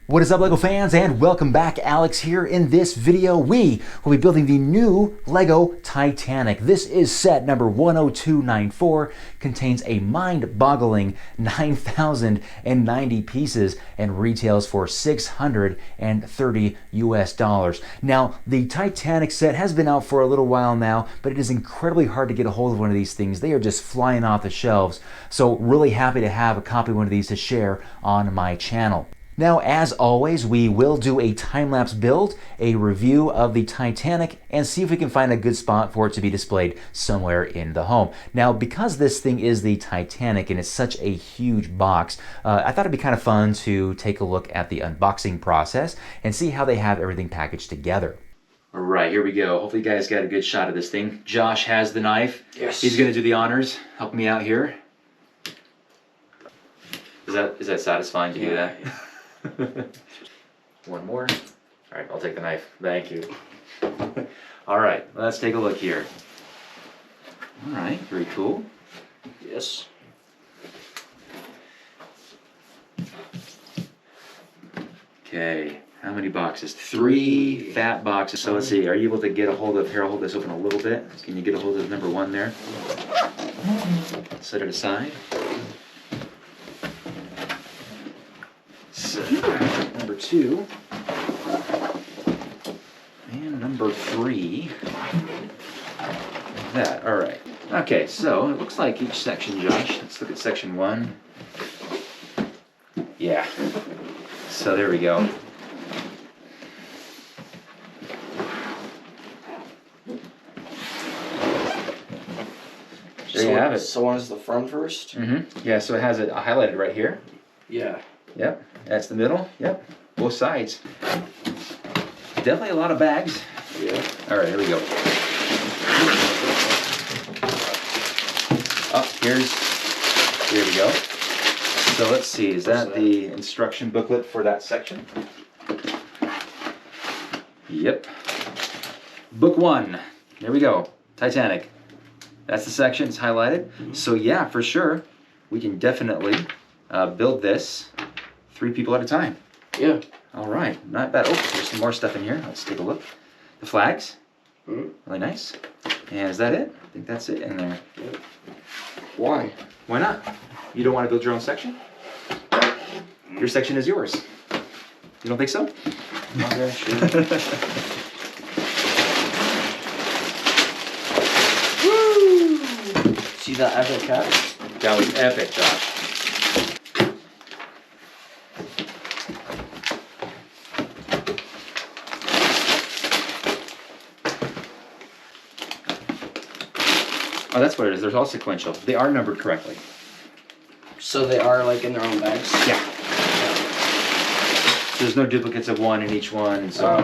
What is up, LEGO fans, and welcome back. Alex here. In this video, we will be building the new LEGO Titanic. This is set number 10294, contains a mind-boggling 9,090 pieces and retails for $630 US. Now, the Titanic set has been out for a little while now, but it is incredibly hard to get a hold of one of these things. They are just flying off the shelves, so really happy to have a copy of one of these to share on my channel. Now, as always, we will do a time-lapse build, a review of the Titanic, and see if we can find a good spot for it to be displayed somewhere in the home. Now, because this thing is the Titanic and it's such a huge box, I thought it'd be kind of fun to take a look at the unboxing process and see how they have everything packaged together. All right, here we go. Hopefully you guys got a good shot of this thing. Josh has the knife. Yes. He's going to do the honors. Help me out here. Is that satisfying to do that? One more. All right, I'll take the knife. Thank you. All right, let's take a look here. All right, very cool. Yes. Okay, how many boxes? Three fat boxes. So let's see, are you able to get a hold of, here, I'll hold this open a little bit. Can you get a hold of number one there? Set it aside. Number two, and number three, that, all right. Okay, so it looks like each section, Josh, let's look at section one. Yeah, so there we go. There you have it. So one's the front first? Mm-hmm. Yeah, so it has it highlighted right here. Yeah. Yep, that's the middle. Yep, both sides. Definitely a lot of bags. Yeah. All right, here we go. Oh, here we go. So let's see, is that the instruction booklet for that section? Yep. Book one, there we go, Titanic. That's the section, it's highlighted. So yeah, for sure, we can definitely build this 3 people at a time. Yeah. All right, not bad. Oh, there's some more stuff in here. Let's take a look. The flags, really nice. And is that it? I think that's it in there. Yeah. Why? Why not? You don't want to build your own section? Your section is yours. You don't think so? Okay, sure. Woo! See that epic cut? That was epic, Josh. Oh, that's what it is. They're all sequential. They are numbered correctly. So they are like in their own bags? Yeah. So there's no duplicates of one in each one. So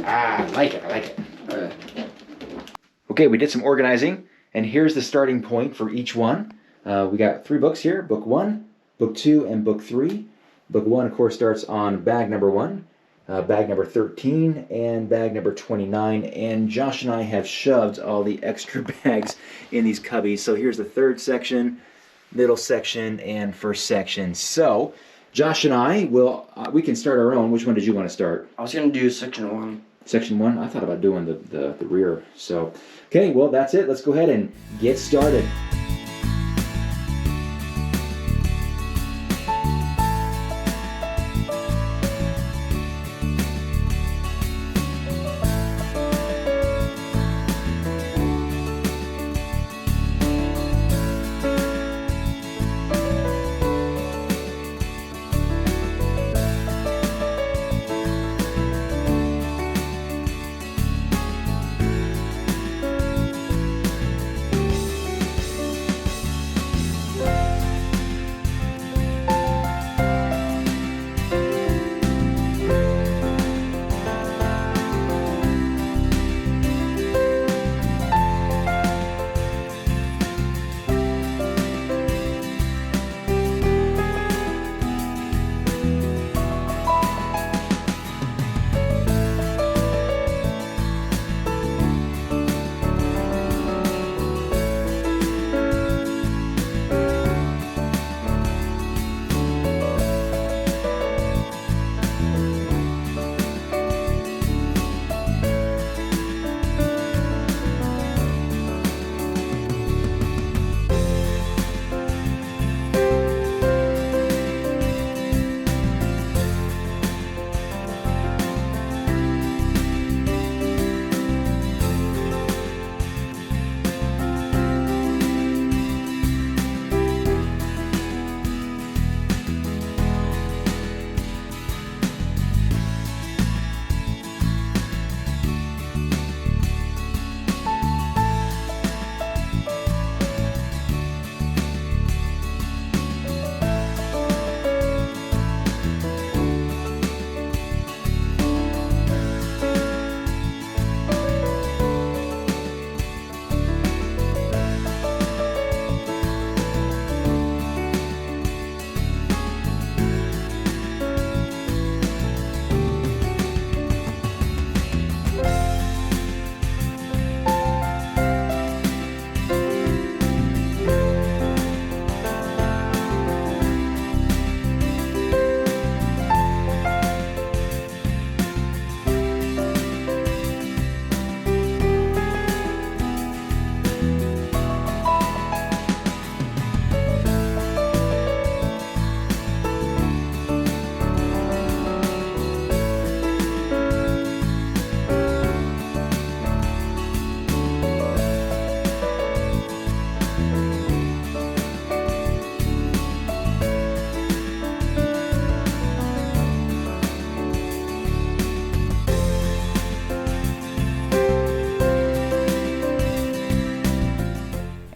I like it. I like it. Okay, we did some organizing, and here's the starting point for each one. We got 3 books here: Book 1, Book 2, and Book 3. Book 1, of course, starts on bag number 1. Bag number 13 and bag number 29, and Josh and I have shoved all the extra bags in these cubbies. So here's the 3rd section, middle section, and 1st section. So Josh and I will, we can start our own. Which one did you want to start? I was going to do section 1. Section 1? I thought about doing the rear. So, okay, well, that's it. Let's go ahead and get started.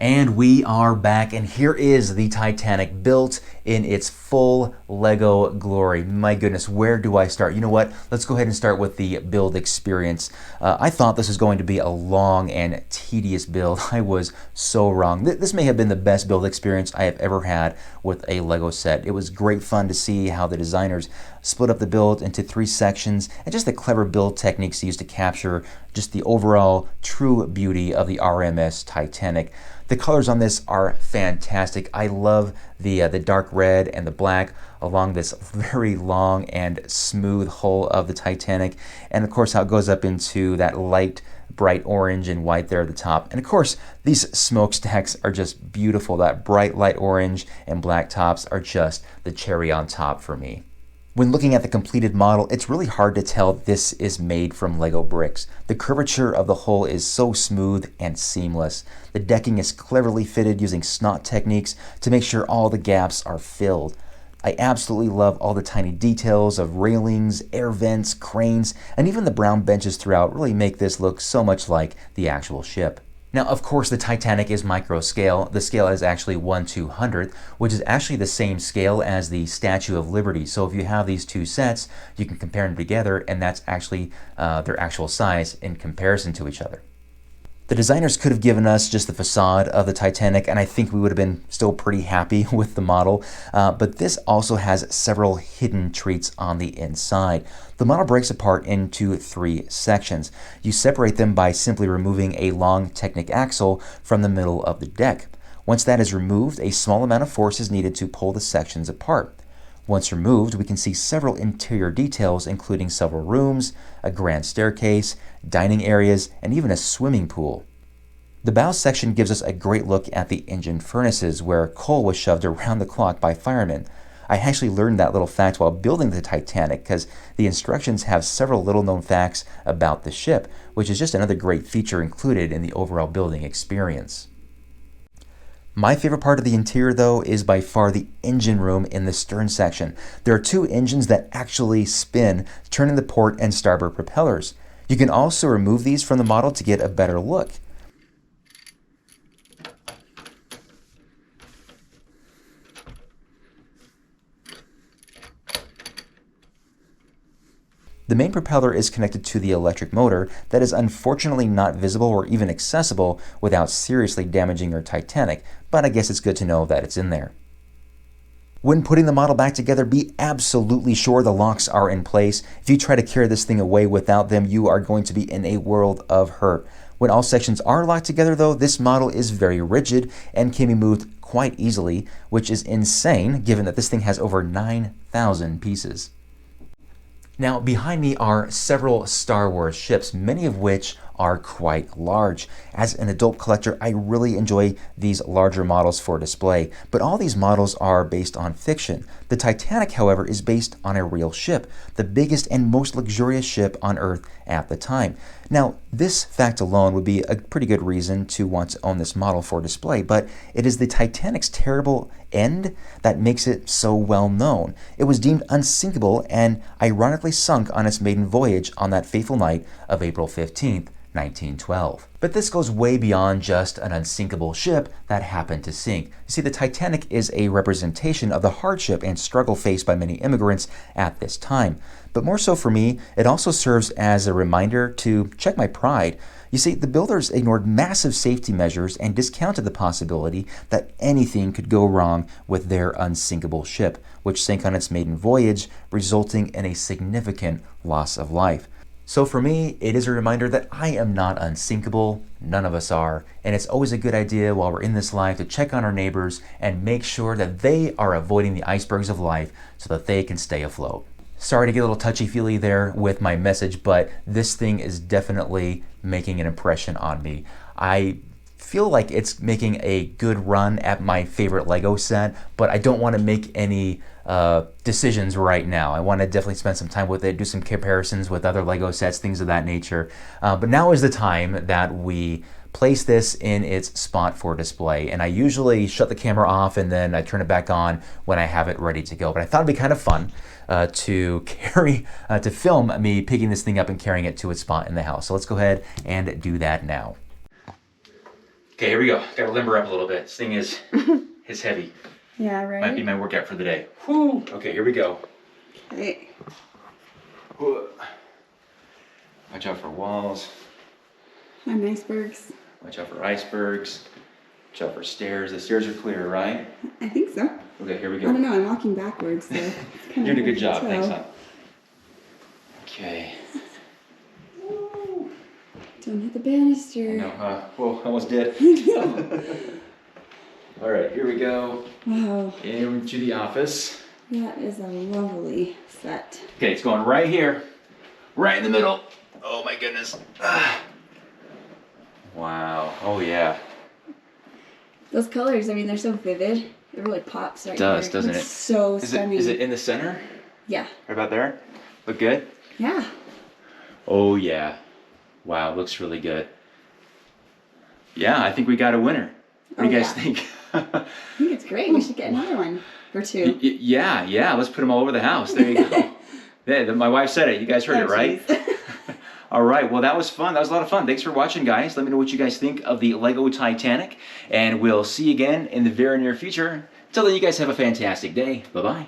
And we are back, and here is the Titanic built in its full Lego glory. My goodness, where do I start? You know what? Let's go ahead and start with the build experience. I thought this was going to be a long and tedious build. I was so wrong. This may have been the best build experience I have ever had with a Lego set. It was great fun to see how the designers split up the build into 3 sections and just the clever build techniques used to capture just the overall true beauty of the RMS Titanic. The colors on this are fantastic. I love the dark red and the black along this very long and smooth hull of the Titanic, and of course how it goes up into that light bright orange and white there at the top. And of course these smokestacks are just beautiful. That bright light orange and black tops are just the cherry on top for me. When looking at the completed model, it's really hard to tell this is made from Lego bricks. The curvature of the hull is so smooth and seamless. The decking is cleverly fitted using snot techniques to make sure all the gaps are filled. I absolutely love all the tiny details of railings, air vents, cranes, and even the brown benches throughout really make this look so much like the actual ship. Now, of course, the Titanic is micro scale. The scale is actually 1/200th, which is actually the same scale as the Statue of Liberty. So if you have these 2 sets, you can compare them together, and that's actually their actual size in comparison to each other. The designers could have given us just the facade of the Titanic, and I think we would have been still pretty happy with the model, but this also has several hidden treats on the inside. The model breaks apart into 3 sections. You separate them by simply removing a long Technic axle from the middle of the deck. Once that is removed, a small amount of force is needed to pull the sections apart. Once removed, we can see several interior details, including several rooms, a grand staircase, dining areas, and even a swimming pool. The bow section gives us a great look at the engine furnaces, where coal was shoved around the clock by firemen. I actually learned that little fact while building the Titanic, because the instructions have several little-known facts about the ship, which is just another great feature included in the overall building experience. My favorite part of the interior, though, is by far the engine room in the stern section. There are 2 engines that actually spin, turning the port and starboard propellers. You can also remove these from the model to get a better look. The main propeller is connected to the electric motor that is unfortunately not visible or even accessible without seriously damaging your Titanic, but I guess it's good to know that it's in there. When putting the model back together, be absolutely sure the locks are in place. If you try to carry this thing away without them, you are going to be in a world of hurt. When all sections are locked together, though, this model is very rigid and can be moved quite easily, which is insane given that this thing has over 9,000 pieces. Now, behind me are several Star Wars ships, many of which are quite large. As an adult collector, I really enjoy these larger models for display, but all these models are based on fiction. The Titanic, however, is based on a real ship, the biggest and most luxurious ship on Earth at the time. Now, this fact alone would be a pretty good reason to want to own this model for display, but it is the Titanic's terrible end that makes it so well known. It was deemed unsinkable and ironically sunk on its maiden voyage on that fateful night of April 15th, 1912. But this goes way beyond just an unsinkable ship that happened to sink. You see, the Titanic is a representation of the hardship and struggle faced by many immigrants at this time. But more so for me, it also serves as a reminder to check my pride. You see, the builders ignored massive safety measures and discounted the possibility that anything could go wrong with their unsinkable ship, which sank on its maiden voyage, resulting in a significant loss of life. So for me, it is a reminder that I am not unsinkable, none of us are, and it's always a good idea while we're in this life to check on our neighbors and make sure that they are avoiding the icebergs of life so that they can stay afloat. Sorry to get a little touchy-feely there with my message, but this thing is definitely making an impression on me. I feel like it's making a good run at my favorite Lego set, but I don't want to make any decisions right now. I want to definitely spend some time with it, do some comparisons with other Lego sets, things of that nature. But now is the time that we place this in its spot for display. And I usually shut the camera off and then I turn it back on when I have it ready to go. But I thought it'd be kind of fun to film me picking this thing up and carrying it to its spot in the house. So let's go ahead and do that now. Okay, here we go. Gotta limber up a little bit. This thing is heavy. Yeah, right? Might be my workout for the day. Whew. Okay, here we go. Okay. Watch out for walls. And icebergs. Watch out for icebergs. Watch out for stairs. The stairs are clear, right? I think so. Okay, here we I go. don't know, I'm walking backwards, so it's kind You're of doing a good hard job. to Thanks, tell. hon. Okay. Don't hit the banister. No, whoa, almost did. All right, here we go. Wow, Into the office. that is a lovely set. Okay, it's going right here. Right in the middle. Oh my goodness. Ah. Wow. Oh yeah. Those colors, I mean, they're so vivid. It really pops right It does, here. doesn't Looks it? so stunning. Is it in the center? Yeah. Right about there? Look good? Yeah. Oh yeah. Wow, looks really good. Yeah, I think we got a winner. What do you guys think? I think it's great. We should get another one or two. Yeah. Let's put them all over the house. There you go. Yeah, my wife said it. You guys heard it, right? All right. Well, that was fun. That was a lot of fun. Thanks for watching, guys. Let me know what you guys think of the Lego Titanic. And we'll see you again in the very near future. Until then, you guys have a fantastic day. Bye-bye.